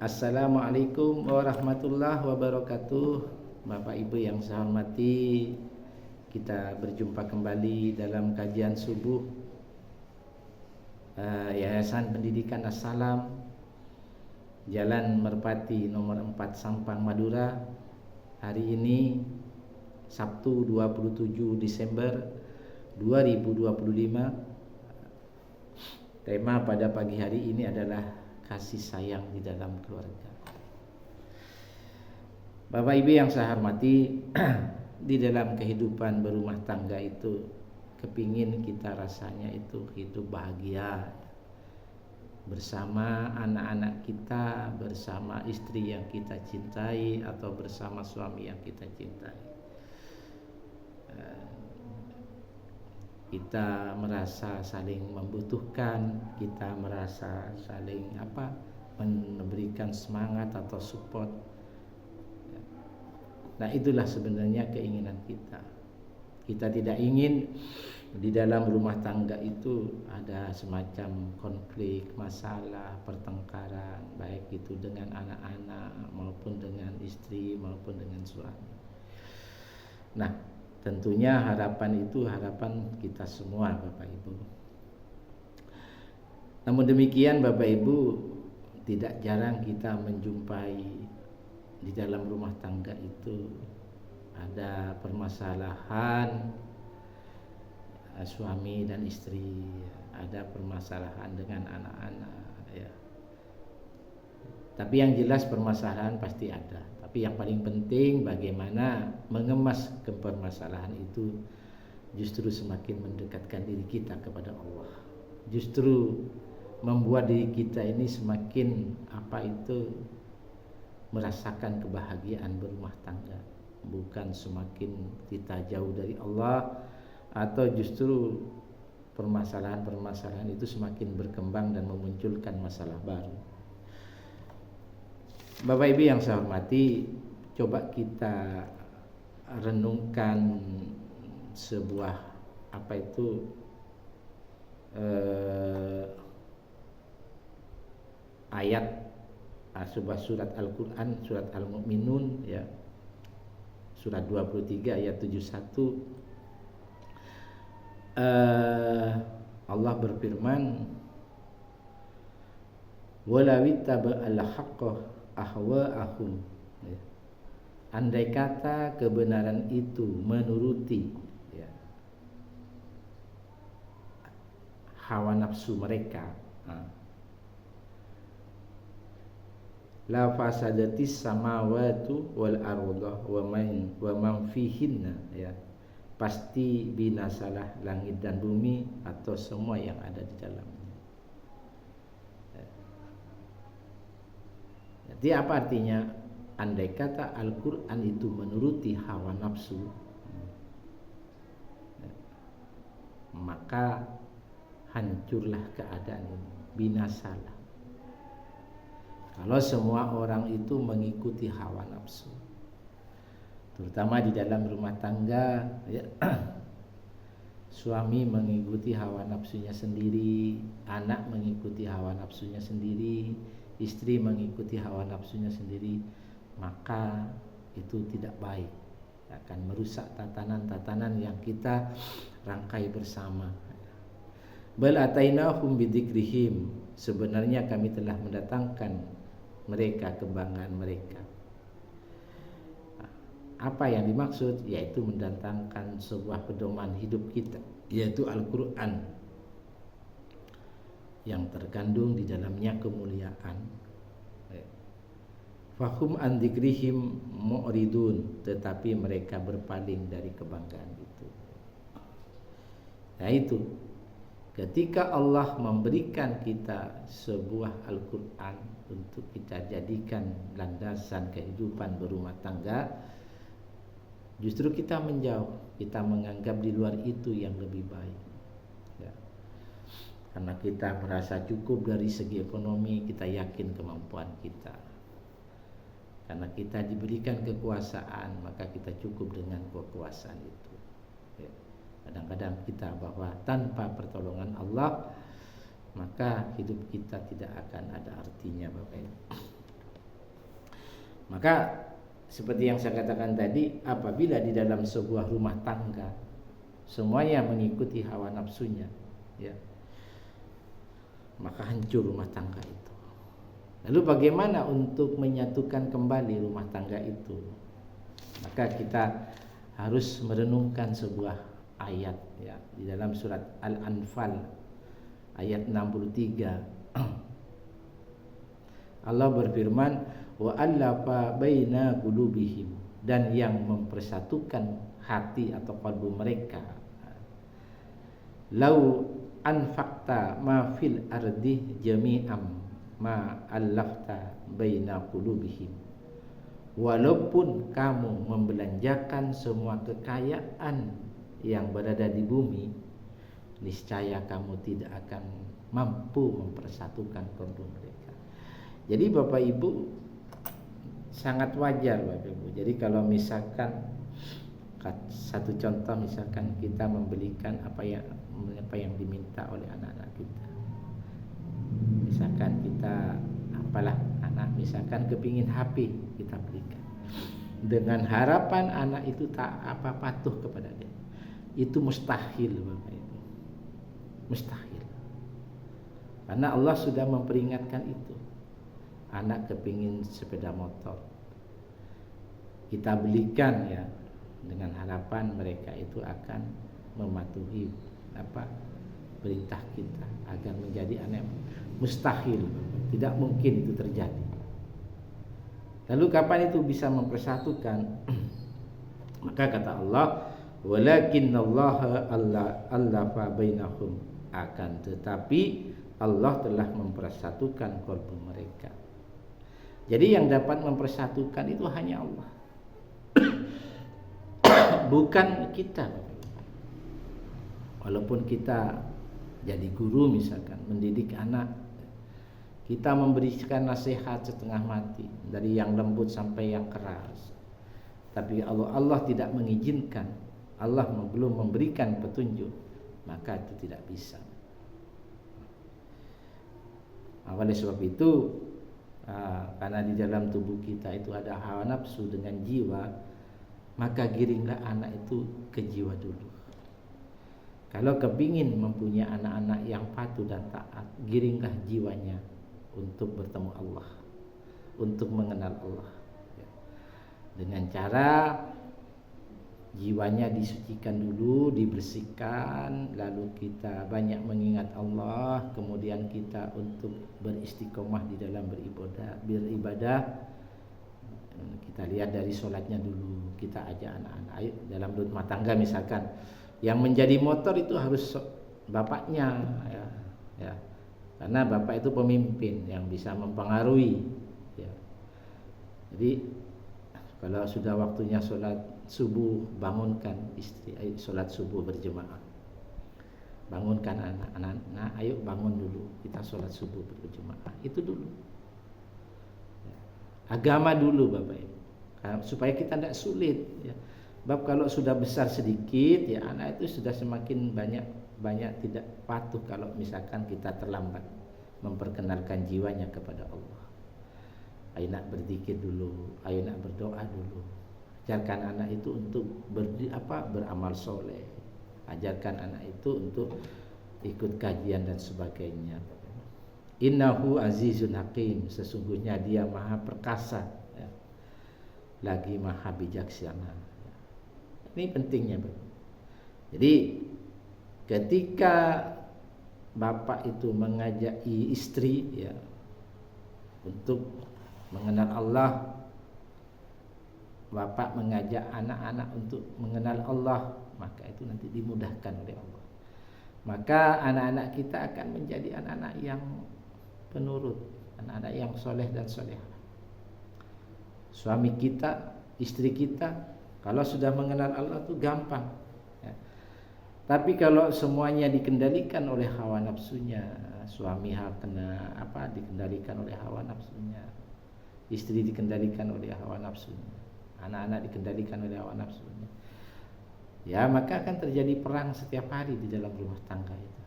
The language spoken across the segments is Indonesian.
Assalamualaikum warahmatullahi wabarakatuh. Bapak Ibu yang saya hormati, kita berjumpa kembali dalam kajian subuh Yayasan Pendidikan As-Salam, Jalan Merpati nomor 4 Sampang, Madura. Hari ini Sabtu 27 Desember 2025. Tema pada pagi hari ini adalah kasih sayang di dalam keluarga. Bapak Ibu yang saya hormati, di dalam kehidupan berumah tangga itu kepingin kita rasanya itu hidup bahagia bersama anak-anak kita, bersama istri yang kita cintai, atau bersama suami yang kita cintai. Kita merasa saling membutuhkan, kita merasa saling memberikan semangat atau support. Nah, itulah sebenarnya keinginan kita. Kita tidak ingin di dalam rumah tangga itu ada semacam konflik, masalah, pertengkaran, baik itu dengan anak-anak maupun dengan istri maupun dengan suami. Nah, tentunya harapan itu harapan kita semua, Bapak Ibu. Namun demikian, Bapak Ibu, tidak jarang kita menjumpai di dalam rumah tangga itu ada permasalahan suami dan istri, ada permasalahan dengan anak-anak, ya. Tapi yang jelas permasalahan pasti ada. Tapi yang paling penting bagaimana mengemas permasalahan itu justru semakin mendekatkan diri kita kepada Allah. Justru membuat diri kita ini semakin merasakan kebahagiaan berumah tangga. Bukan semakin kita jauh dari Allah, atau justru permasalahan-permasalahan itu semakin berkembang dan memunculkan masalah baru. Bapak Ibu yang saya hormati, coba kita renungkan sebuah ayat sebuah surat Al-Quran, surat Al-Mu'minun, ya, surat 23 ayat 71. Allah berfirman, "Walawittaba al-haqqa ahwa'ahum." Andai kata kebenaran itu menuruti, ya, hawa nafsu mereka, la fasadatis samawati wal arda wa man fihinna, ya, pasti binasalah langit dan bumi atau semua yang ada di dalamnya. Jadi apa artinya? Andai kata Al-Quran itu menuruti hawa nafsu, maka hancurlah keadaan ini, binasalah. Kalau semua orang itu mengikuti hawa nafsu, terutama di dalam rumah tangga, ya, suami mengikuti hawa nafsunya sendiri, anak mengikuti hawa nafsunya sendiri, istri mengikuti hawa nafsunya sendiri, maka itu tidak baik, akan merusak tatanan-tatanan yang kita rangkai bersama. Bal atainahum bidzikrihim, sebenarnya kami telah mendatangkan mereka kebanggaan mereka. Apa yang dimaksud? Yaitu mendatangkan sebuah pedoman hidup kita, yaitu Al-Quran, yang terkandung di dalamnya kemuliaan. Fahum an dzikrihim mu'ridun, tetapi mereka berpaling dari kebanggaan itu. Nah, itu ketika Allah memberikan kita sebuah Al-Quran untuk kita jadikan landasan kehidupan berumah tangga, justru kita menjauh, kita menganggap di luar itu yang lebih baik, ya. Karena kita merasa cukup dari segi ekonomi, kita yakin kemampuan kita. Karena kita diberikan kekuasaan, maka kita cukup dengan kekuasaan itu, ya. Kadang-kadang kita bahwa tanpa pertolongan Allah maka hidup kita tidak akan ada artinya, Bapak Ibu. Maka seperti yang saya katakan tadi, apabila di dalam sebuah rumah tangga semuanya mengikuti hawa nafsunya, ya, maka hancur rumah tangga itu. Lalu bagaimana untuk menyatukan kembali rumah tangga itu? Maka kita harus merenungkan sebuah ayat, ya, di dalam surat Al-Anfal ayat 63. Allah berfirman, wa allafa baina qulubihim, dan yang mempersatukan hati atau kalbu mereka. Lau anfaqta ma fil ardi jami'am ma allafta baina qulubihim. Walaupun kamu membelanjakan semua kekayaan yang berada di bumi, niscaya kamu tidak akan mampu mempersatukan kalbu mereka. Jadi Bapak Ibu, sangat wajar Bapak Ibu. Jadi kalau misalkan satu contoh, misalkan kita membelikan apa yang diminta oleh anak-anak kita. Misalkan kita anak misalkan kepingin HP, kita belikan. Dengan harapan anak itu tak patuh kepada dia. Itu mustahil Bapak Ibu. Mustahil. Karena Allah sudah memperingatkan itu. Anak kepingin sepeda motor, kita belikan, ya, dengan harapan mereka itu akan mematuhi perintah kita agar menjadi anak. Mustahil, tidak mungkin itu terjadi. Lalu kapan itu bisa mempersatukan? Maka kata Allah, walakinnallaha allafa bainahum, akan tetapi Allah telah mempersatukan kalbu mereka. Jadi yang dapat mempersatukan itu hanya Allah, bukan kita. Walaupun kita jadi guru misalkan, mendidik anak, kita memberikan nasihat setengah mati, dari yang lembut sampai yang keras, tapi Allah tidak mengizinkan, Allah belum memberikan petunjuk, maka itu tidak bisa. Oleh sebab itu, karena di dalam tubuh kita itu ada hawa nafsu dengan jiwa, maka giringlah anak itu ke jiwa dulu. Kalau kepingin mempunyai anak-anak yang patuh dan taat, giringlah jiwanya untuk bertemu Allah, untuk mengenal Allah, dengan cara jiwanya disucikan dulu, dibersihkan, lalu kita banyak mengingat Allah, kemudian kita untuk beristiqomah di dalam beribadah. Kita lihat dari sholatnya dulu, kita ajak anak-anak, ayo dalam rumah tangga misalkan, yang menjadi motor itu harus bapaknya, ya. Karena bapak itu pemimpin yang bisa mempengaruhi, ya. Jadi kalau sudah waktunya sholat subuh, bangunkan istri, ayo sholat subuh berjemaah. Bangunkan anak-anak, ayo bangun dulu, kita sholat subuh berjemaah. Itu dulu. Agama dulu Bapak Ibu, supaya kita tidak sulit, ya. Bab kalau sudah besar sedikit, ya, anak itu sudah semakin banyak tidak patuh kalau misalkan kita terlambat memperkenalkan jiwanya kepada Allah. Ayo nak berzikir dulu, ayo nak berdoa dulu. Ajarkan anak itu untuk beramal soleh. Ajarkan anak itu untuk ikut kajian dan sebagainya. Innahu azizun hakim, sesungguhnya dia maha perkasa, ya, lagi maha bijaksana. Ini pentingnya, Bro. Jadi ketika bapak itu mengajaki istri, ya, untuk mengenal Allah, bapak mengajak anak-anak untuk mengenal Allah, maka itu nanti dimudahkan oleh Allah. Maka anak-anak kita akan menjadi anak-anak yang penurut, anak-anak yang soleh dan solehah. Suami kita, istri kita, kalau sudah mengenal Allah itu gampang, ya. Tapi kalau semuanya dikendalikan oleh hawa nafsunya, suami dikendalikan oleh hawa nafsunya, istri dikendalikan oleh hawa nafsunya, anak-anak dikendalikan oleh hawa nafsunya, ya, maka akan terjadi perang setiap hari di dalam rumah tangga itu.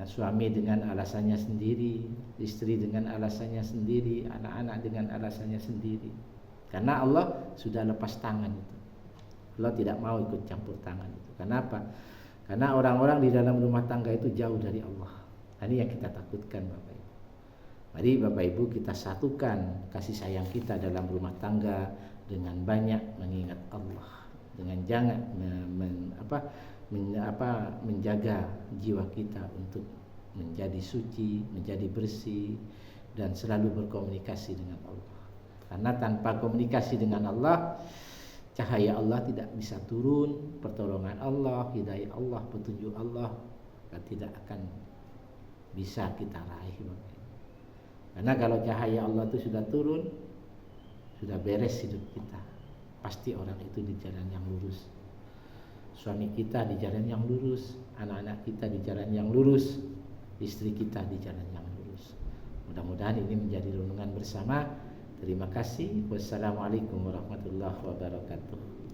Suami dengan alasannya sendiri, istri dengan alasannya sendiri, anak-anak dengan alasannya sendiri. Karena Allah sudah lepas tangan itu. Allah tidak mau ikut campur tangan itu. Kenapa? Karena orang-orang di dalam rumah tangga itu jauh dari Allah. Ini yang kita takutkan, Bapak Ibu. Mari Bapak Ibu kita satukan kasih sayang kita dalam rumah tangga dengan banyak mengingat Allah, dengan jangan menjaga jiwa kita untuk menjadi suci, menjadi bersih, dan selalu berkomunikasi dengan Allah. Karena tanpa komunikasi dengan Allah, cahaya Allah tidak bisa turun, pertolongan Allah, hidayah Allah, petunjuk Allah tidak akan bisa kita raih. Karena kalau cahaya Allah itu sudah turun, sudah beres hidup kita. Pasti orang itu di jalan yang lurus. Suami kita di jalan yang lurus, anak-anak kita di jalan yang lurus, istri kita di jalan yang lurus. Mudah-mudahan ini menjadi renungan bersama. Terima kasih. Wassalamualaikum warahmatullahi wabarakatuh.